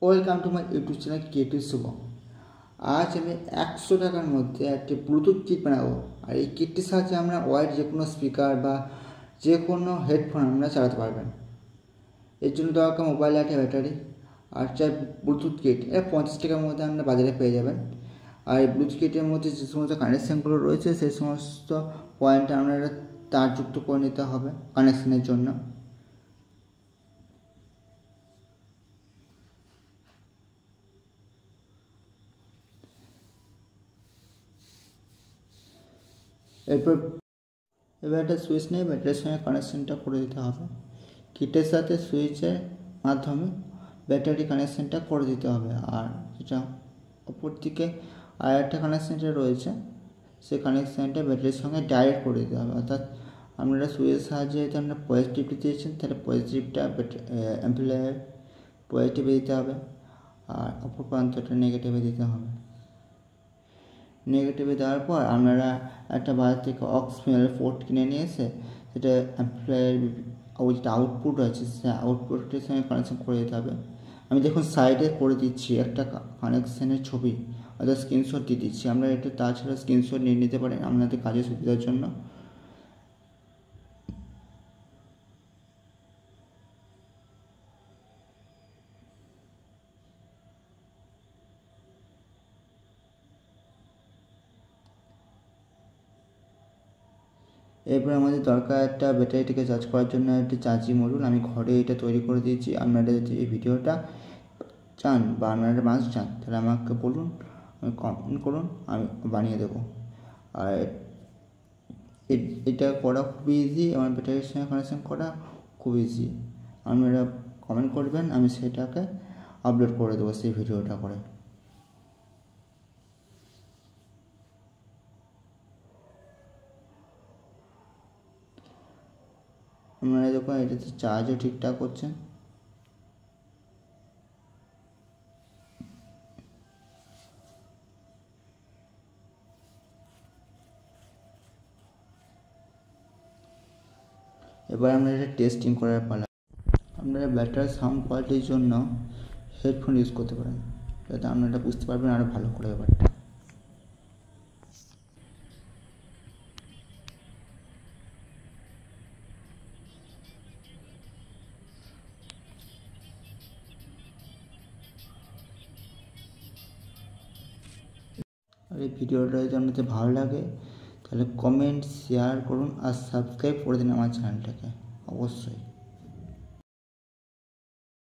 Welcome to my YouTube channel creative Shubham. আজ আমি 100 টাকার মধ্যে একটি ব্লুটুথ কিট বানাবো। আর এই কিটটির সাহায্যে আমরা ওয়াইড যে কোনো স্পিকার বা যে কোনো হেডফোন আমরা চালাতে পারবেন। এর জন্য দরকার মোবাইল একটা ব্যাটারি আর চাই ব্লুটুথ কিট। এটা 50 টাকার মধ্যে আমরা বাজারে পেয়ে যাবেন। আর এই ব্লুটুথ কিটের মধ্যে যে সমস্ত কানেকশানগুলো রয়েছে সেই সমস্ত পয়েন্টে আপনারা তারযুক্ত করে নিতে হবে কানেকশানের জন্য। এবার একটা সুইচ নিয়ে ব্যাটারির সঙ্গে কানেকশানটা করে দিতে হবে। কিটের সাথে সুইচের মাধ্যমে ব্যাটারি কানেকশানটা করে দিতে হবে। আর যেটা অপর দিকে আর একটা কানেকশানটা রয়েছে সেই কানেকশানটা ব্যাটারির সঙ্গে ডাইরেক্ট করে দিতে হবে। অর্থাৎ আপনারা সুইচের সাহায্যে যদি আপনারা পজিটিভটি দিয়েছেন তাহলে পজিটিভটা অ্যাম্পলিফায়ার পজিটিভে দিতে হবে, আর অপর প্রান্তটা নেগেটিভে দিতে হবে। নেগেটিভে দেওয়ার পর আপনারা একটা বাজার থেকে অক্সিমিটার পোর্ট কিনে নিয়ে এসে সেটা অ্যাম্পলিফায়ার যেটা আউটপুট আছে সে আউটপুটের সঙ্গে কানেকশন করে দিতে হবে। আমি দেখুন সাইডে করে দিচ্ছি একটা কানেকশানের ছবি, অর্থাৎ স্ক্রিনশট দিয়ে দিচ্ছি। আমরা এটা তাছাড়া স্ক্রিনশট নিয়ে নিতে পারেন আপনাদের কাজের সুবিধার জন্য। এরপর আমাদের দরকার একটা ব্যাটারিটাকে চার্জ করার জন্য একটা চার্জিং মডিউল। আমি ঘরে এটা তৈরি করে দিয়েছি। আপনারা যদি এই ভিডিওটা চান বা আপনারা বানাতে চান তাহলে আমাকে বলুন, আমি কমেন্ট করুন, আমি বানিয়ে দেবো। আর এটা করা খুব ইজি, আমার ব্যাটারির সঙ্গে কানেকশন করা খুব ইজি। আপনারা কমেন্ট করবেন, আমি সেটাকে আপলোড করে দেবো সেই ভিডিওটা করে। আপনারা দেখুন এটাতে চার্জও ঠিকঠাক করছেন। এবার আমরা এটা টেস্টিং করার পালা। আপনারা ব্যাটারি সাউন্ড কোয়ালিটির জন্য হেডফোন ইউজ করতে পারেন, যাতে আপনারা বুঝতে পারবেন আরও ভালো করে ব্যাপারটা। আর এই ভিডিওটা যদি আপনাদের ভালো লাগে তাহলে কমেন্ট শেয়ার করুন আর সাবস্ক্রাইব করে দিন আমার চ্যানেলটাকে অবশ্যই।